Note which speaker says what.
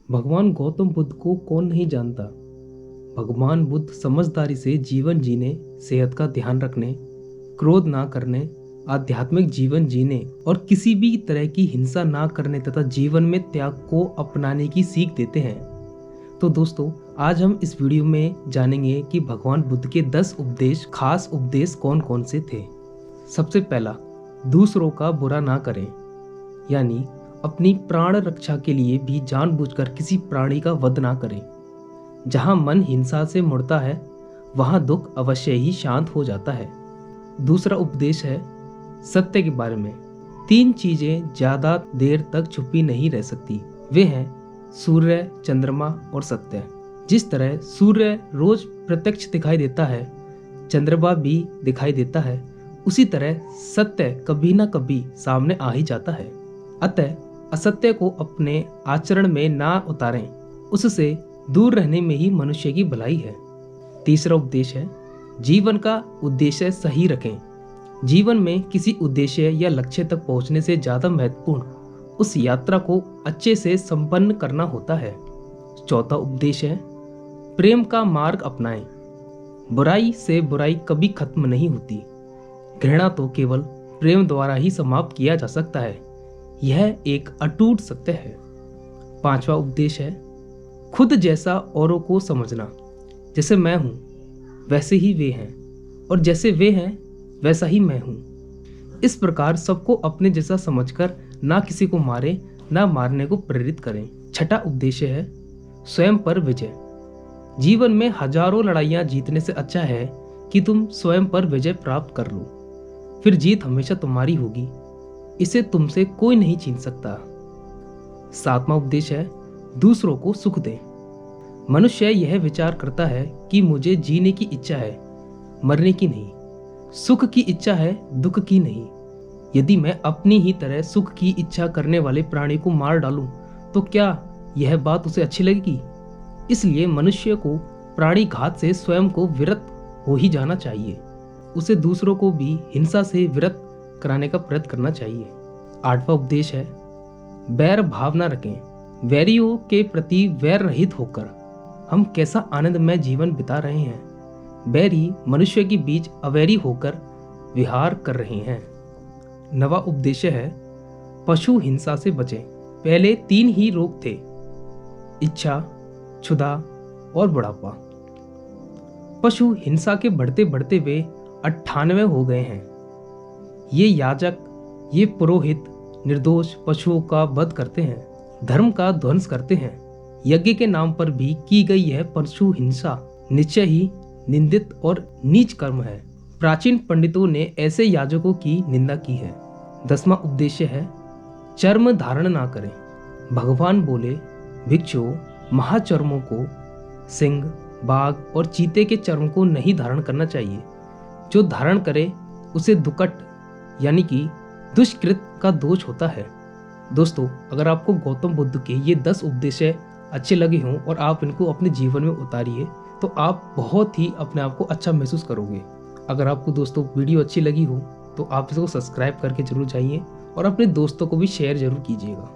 Speaker 1: भगवान गौतम बुद्ध को कौन नहीं जानता। भगवान बुद्ध समझदारी से जीवन जीने, सेहत का ध्यान रखने, क्रोध ना करने, आध्यात्मिक जीवन जीने और किसी भी तरह की हिंसा ना करने तथा जीवन में त्याग को अपनाने की सीख देते हैं। तो दोस्तों, आज हम इस वीडियो में जानेंगे कि भगवान बुद्ध के 10 उपदेश, खास उपदेश कौन कौन से थे। सबसे पहला, दूसरों का बुरा ना करें, यानी अपनी प्राण रक्षा के लिए भी जानबूझकर किसी प्राणी का वध ना करें। जहां मन हिंसा से मुड़ता है, वहां दुख अवश्य ही शांत हो जाता है। दूसरा उपदेश है सत्य के बारे में। 3 चीजें ज्यादा देर तक छुपी नहीं रह सकती। वे हैं सूर्य, चंद्रमा और सत्य। जिस तरह सूर्य रोज प्रत्यक्ष दिखाई देता है, चंद्रमा भी दिखाई देता है, उसी तरह सत्य कभी ना कभी सामने आ ही जाता है। अतः असत्य को अपने आचरण में ना उतारें, उससे दूर रहने में ही मनुष्य की भलाई है। तीसरा उपदेश है जीवन का उद्देश्य सही रखें। जीवन में किसी उद्देश्य या लक्ष्य तक पहुंचने से ज्यादा महत्वपूर्ण उस यात्रा को अच्छे से संपन्न करना होता है। चौथा उपदेश है प्रेम का मार्ग अपनाएं। बुराई से बुराई कभी खत्म नहीं होती। घृणा तो केवल प्रेम द्वारा ही समाप्त किया जा सकता है। यह एक अटूट सत्य है। पांचवा उपदेश है खुद जैसा औरों को समझना। जैसे मैं हूं वैसे ही वे हैं, और जैसे वे हैं वैसा ही मैं हूं। इस प्रकार सबको अपने जैसा समझकर ना किसी को मारे, ना मारने को प्रेरित करें। छठा उपदेश है स्वयं पर विजय। जीवन में हजारों लड़ाइयां जीतने से अच्छा है कि तुम स्वयं पर विजय प्राप्त कर लो। फिर जीत हमेशा तुम्हारी होगी, इसे तुमसे कोई नहीं छीन सकता। सातवां उपदेश है दूसरों को सुख दे। मनुष्य यह विचार करता है कि मुझे जीने की इच्छा है, मरने की नहीं। सुख की इच्छा है, दुख की नहीं। यदि मैं अपनी ही तरह सुख की इच्छा करने वाले प्राणी को मार डालूं, तो क्या यह बात उसे अच्छी लगेगी? इसलिए मनुष्य को प्राणी घात से स्वयं को विरत हो ही जाना चाहिए। उसे दूसरों को भी हिंसा से विरत कराने का प्रयत्न करना चाहिए। आठवां उपदेश है बैर भाव न रखें। वैरियों के प्रति वैर रहित होकर हम कैसा आनंदमय जीवन बिता रहे हैं। बैरी मनुष्य के बीच अवैरी होकर विहार कर रहे हैं। नवा उपदेश है पशु हिंसा से बचें। पहले 3 ही रोग थे, इच्छा, क्षुधा और बुढ़ापा। पशु हिंसा के बढ़ते बढ़ते वे 98 हो गए हैं। ये याजक, ये पुरोहित निर्दोष पशुओं का वध करते हैं, धर्म का ध्वंस करते हैं। यज्ञ के नाम पर भी की गई यह पशु हिंसा निश्चय ही निंदित और नीच कर्म है। प्राचीन पंडितों ने ऐसे याजकों की निंदा की है। 10वां उद्देश्य है चर्म धारण ना करें। भगवान बोले भिक्षु महाचर्मों को, सिंह, बाघ और चीते के चर्म को नहीं धारण करना चाहिए। जो धारण करे उसे दुकट यानी कि दुष्कृत का दोष होता है। दोस्तों, अगर आपको गौतम बुद्ध के ये 10 उपदेश अच्छे लगे हों और आप इनको अपने जीवन में उतारिए, तो आप बहुत ही अपने आप को अच्छा महसूस करोगे। अगर आपको दोस्तों वीडियो अच्छी लगी हो तो आप इसको सब्सक्राइब करके जरूर जाइए और अपने दोस्तों को भी शेयर जरूर कीजिएगा।